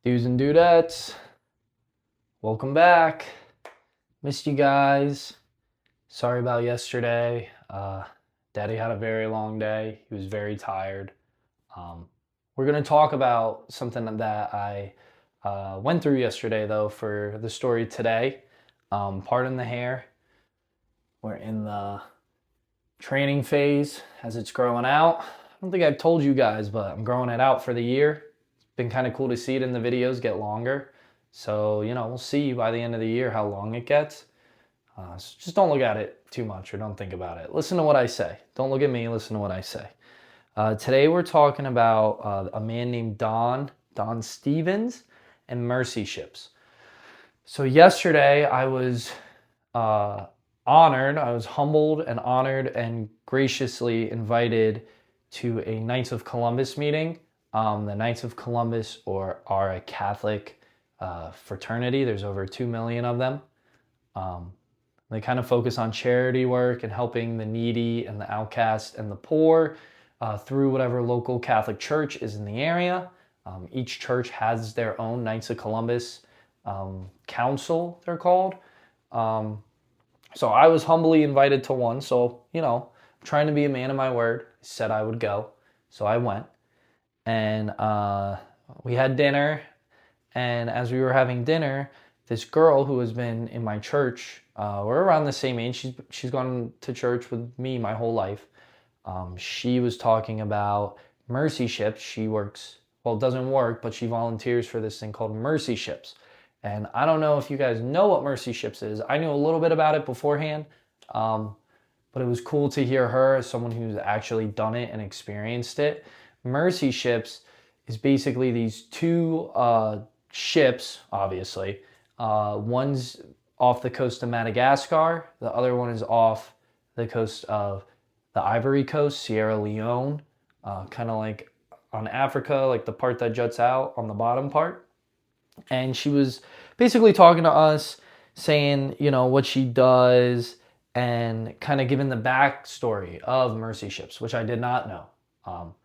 Dudes and dudettes, welcome back. Missed you guys. Sorry about yesterday. Daddy had a very long day. He was very tired. Um, we're going to talk about something that I went through yesterday, though, for the story today. Pardon the hair. We're in the training phase as it's growing out. I don't think I've told you guys, but I'm growing it out for the year. It's been kind of cool to see it in the videos get longer. So, we'll see by the end of the year how long it gets. So just don't look at it too much or don't think about it. Listen to what I say. Don't look at me, listen to what I say. Today we're talking about a man named Don Stephens, and mercy ships. So yesterday I was honored, I was humbled and honored and graciously invited to a Knights of Columbus meeting. The Knights of Columbus are a Catholic fraternity. There's over 2 million of them. They kind of focus on charity work and helping the needy and the outcast and the poor through whatever local Catholic church is in the area. Each church has their own Knights of Columbus council, they're called. So I was humbly invited to one. So, I'm trying to be a man of my word. I said I would go. So I went. And we had dinner. And as we were having dinner, this girl who has been in my church, we're around the same age. She's gone to church with me my whole life. She was talking about mercy ships. She works, well, it doesn't work, but she volunteers for this thing called mercy ships. And I don't know if you guys know what mercy ships is. I knew a little bit about it beforehand, but it was cool to hear her as someone who's actually done it and experienced it. Mercy ships is basically these two ships, obviously. One's off the coast of Madagascar. The other one is off the coast of the Ivory Coast, Sierra Leone, kind of like on Africa, like the part that juts out on the bottom part. And she was basically talking to us, saying, what she does and kind of giving the backstory of mercy ships, which I did not know.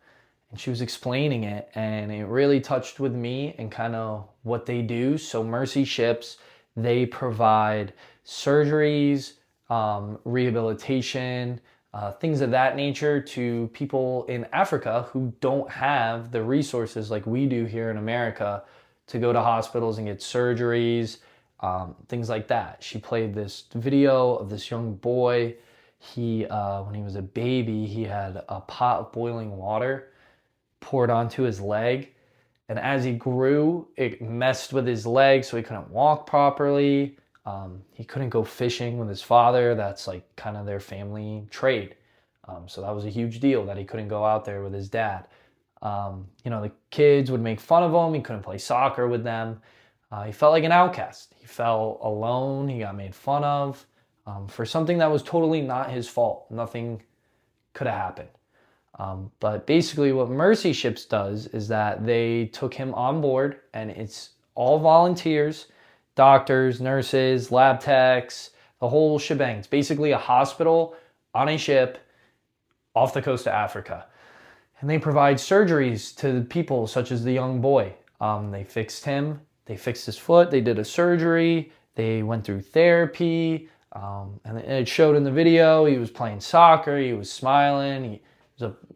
And she was explaining it, and it really touched with me and kind of what they do. So mercy ships, they provide surgeries, rehabilitation, things of that nature to people in Africa who don't have the resources like we do here in America to go to hospitals and get surgeries, things like that. She played this video of this young boy. When he was a baby, he had a pot of boiling water poured onto his leg. And as he grew, it messed with his leg, so he couldn't walk properly. He couldn't go fishing with his father. That's like kind of their family trade. So that was a huge deal that he couldn't go out there with his dad. The kids would make fun of him. He couldn't play soccer with them. He felt like an outcast. He felt alone. He got made fun of for something that was totally not his fault. Nothing could have happened. But basically what Mercy Ships does is that they took him on board, and it's all volunteers, doctors, nurses, lab techs, the whole shebang. It's basically a hospital on a ship off the coast of Africa. And they provide surgeries to people such as the young boy. They fixed him, they fixed his foot, they did a surgery, they went through therapy, and it showed in the video. He was playing soccer, he was smiling,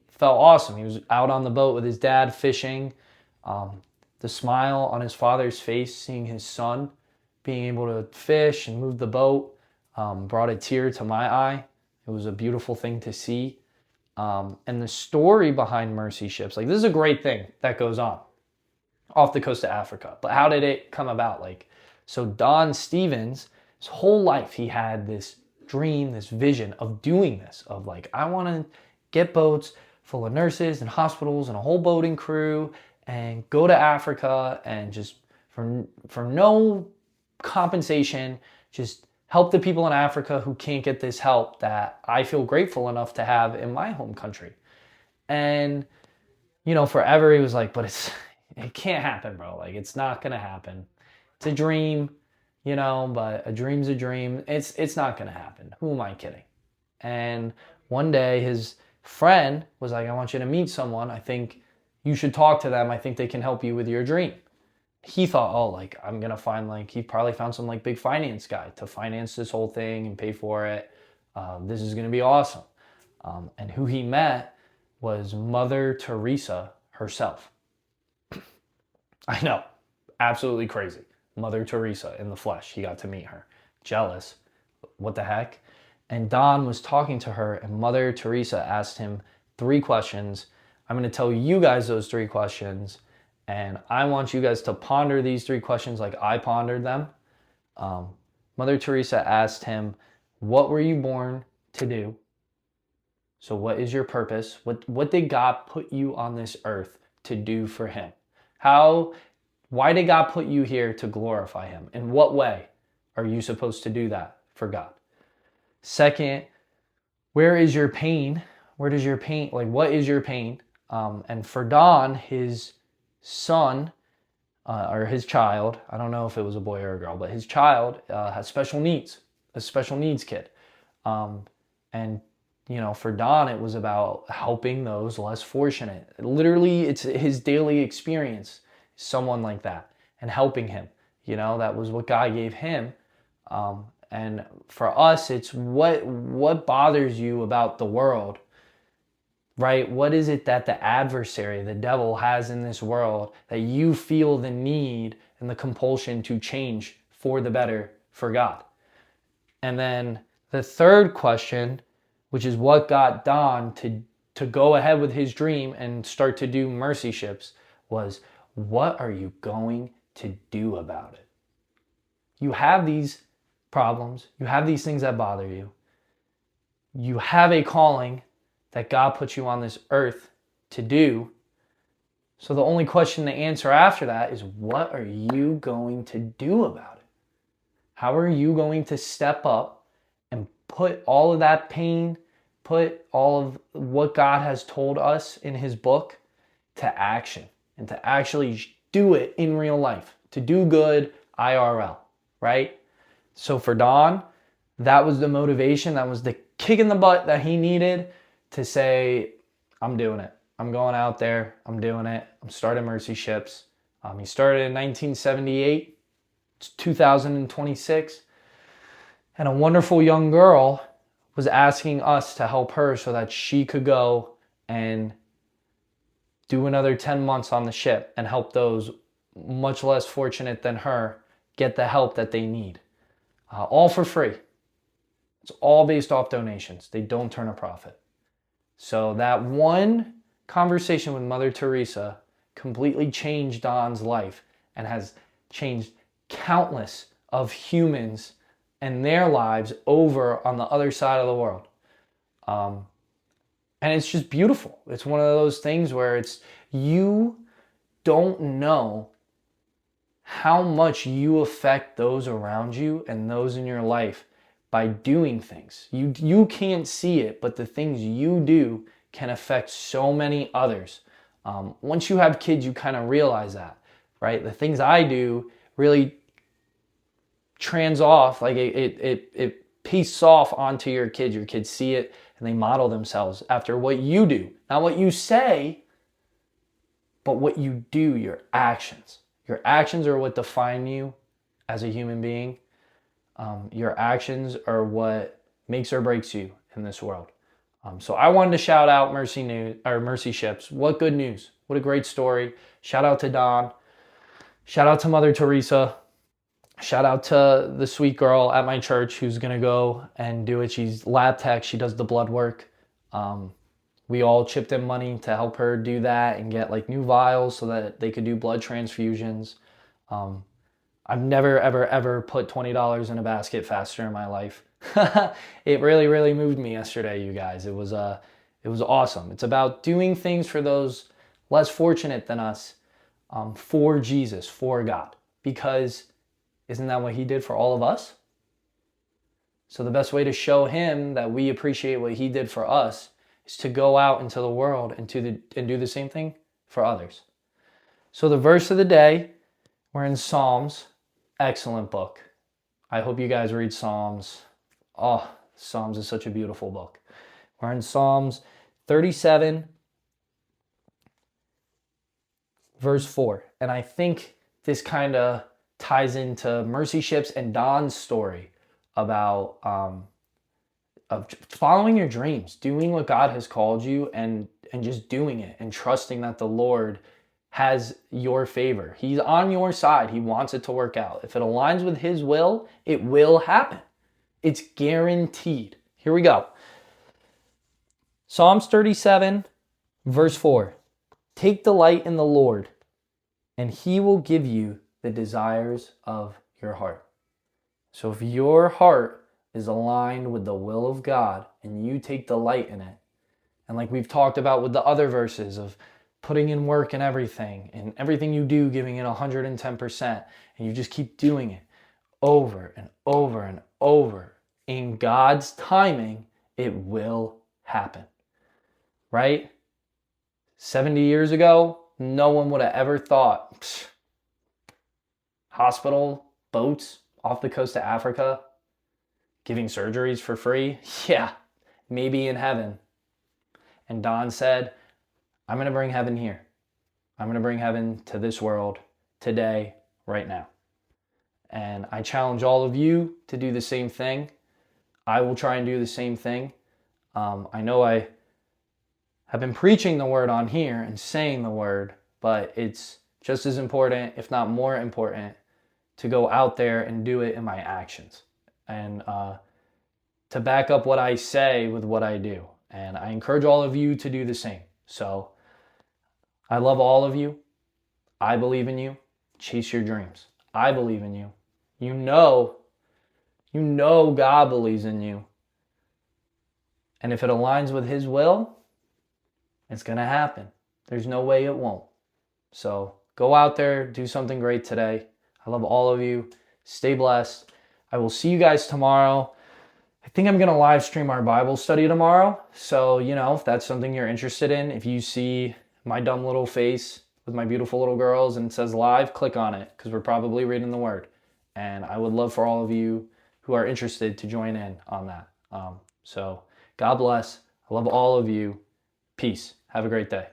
felt awesome. He was out on the boat with his dad fishing. The smile on his father's face, seeing his son being able to fish and move the boat, brought a tear to my eye. It was a beautiful thing to see. And the story behind mercy ships, like, this is a great thing that goes on off the coast of Africa. But how did it come about? So Don Stephens, his whole life, he had this dream, this vision of doing this, of I want to get boats full of nurses and hospitals and a whole boating crew and go to Africa and just for no compensation, just help the people in Africa who can't get this help that I feel grateful enough to have in my home country. And, forever he was like, but it can't happen, bro. It's not going to happen. It's a dream, but a dream's a dream. It's not going to happen. Who am I kidding? And one day his friend was like, I want you to meet someone. I think you should talk to them. I think they can help you with your dream. he thought, oh, like I'm gonna find like he probably found some like big finance guy to finance this whole thing and pay for it. This is gonna be awesome. And who he met was Mother Teresa herself. I know, absolutely crazy. Mother Teresa in the flesh. He got to meet her. Jealous. What the heck? And Don was talking to her, and Mother Teresa asked him 3 questions. I'm going to tell you guys those 3 questions, and I want you guys to ponder these 3 questions like I pondered them. Mother Teresa asked him, what were you born to do? So what is your purpose? What did God put you on this earth to do for him? Why did God put you here to glorify him? In what way are you supposed to do that for God? Second, where is your pain? Where does your pain, like what is your pain? And for Don, his son, or his child, I don't know if it was a boy or a girl, but his child has special needs, a special needs kid. And for Don, it was about helping those less fortunate. Literally, it's his daily experience, someone like that, and helping him. That was what God gave him. And for us, it's what bothers you about the world, right? What is it that the adversary, the devil, has in this world that you feel the need and the compulsion to change for the better for God? And then the third question, which is what got Don to go ahead with his dream and start to do mercy ships, was what are you going to do about it? You have these problems. You have these things that bother you. You have a calling that God put you on this earth to do. So the only question to answer after that is, what are you going to do about it? How are you going to step up and put all of that pain, put all of what God has told us in his book to action, and to actually do it in real life, to do good IRL, right? So for Don, that was the motivation, that was the kick in the butt that he needed to say, I'm doing it. I'm going out there, I'm doing it. I'm starting Mercy Ships. He started in 1978, it's 2026, and a wonderful young girl was asking us to help her so that she could go and do another 10 months on the ship and help those much less fortunate than her get the help that they need. All for free. It's all based off donations. They don't turn a profit. So that one conversation with Mother Teresa completely changed Don's life and has changed countless of humans and their lives over on the other side of the world. And it's just beautiful. It's one of those things where you don't know how much you affect those around you and those in your life by doing things. You can't see it, but the things you do can affect so many others. Once you have kids, you kind of realize that, right? The things I do really trans off, like it pastes off onto your kids. Your kids see it and they model themselves after what you do. Not what you say, but what you do, your actions. Your actions are what define you as a human being. Your actions are what makes or breaks you in this world. So I wanted to shout out Mercy Ships. What good news. What a great story. Shout out to Don. Shout out to Mother Teresa. Shout out to the sweet girl at my church who's going to go and do it. She's lab tech. She does the blood work. We all chipped in money to help her do that and get like new vials so that they could do blood transfusions. I've never, ever, ever put $20 in a basket faster in my life. It really, really moved me yesterday, you guys. It was awesome. It's about doing things for those less fortunate than us, for Jesus, for God. Because isn't that what he did for all of us? So the best way to show him that we appreciate what he did for us is to go out into the world and do the same thing for others. So the verse of the day, we're in Psalms. Excellent book. I hope you guys read Psalms. Oh, Psalms is such a beautiful book. We're in Psalms 37, verse 4. And I think this kind of ties into Mercy Ships and Don's story about of following your dreams, doing what God has called you, and just doing it and trusting that the Lord has your favor. He's on your side. He wants it to work out. If it aligns with his will, it will happen. It's guaranteed. Here we go. Psalms 37, verse 4. Take delight in the Lord, and he will give you the desires of your heart. So if your heart is aligned with the will of God and you take delight in it, and like we've talked about with the other verses of putting in work and everything you do, giving it 110%, and you just keep doing it over and over and over, in God's timing, it will happen. Right? 70 years ago, no one would have ever thought, hospital, boats off the coast of Africa, giving surgeries for free? Yeah, maybe in heaven. And Don said, I'm going to bring heaven here. I'm going to bring heaven to this world today, right now. And I challenge all of you to do the same thing. I will try and do the same thing. I know I have been preaching the word on here and saying the word, but it's just as important, if not more important, to go out there and do it in my actions and to back up what I say with what I do. And I encourage all of you to do the same. So I love all of you. I believe in you. Chase your dreams. I believe in you. You know God believes in you. And if it aligns with his will, it's going to happen. There's no way it won't. So go out there, do something great today. I love all of you. Stay blessed. I will see you guys tomorrow. I think I'm going to live stream our Bible study tomorrow. So, if that's something you're interested in, if you see my dumb little face with my beautiful little girls and it says live, click on it because we're probably reading the word. And I would love for all of you who are interested to join in on that. So God bless. I love all of you. Peace. Have a great day.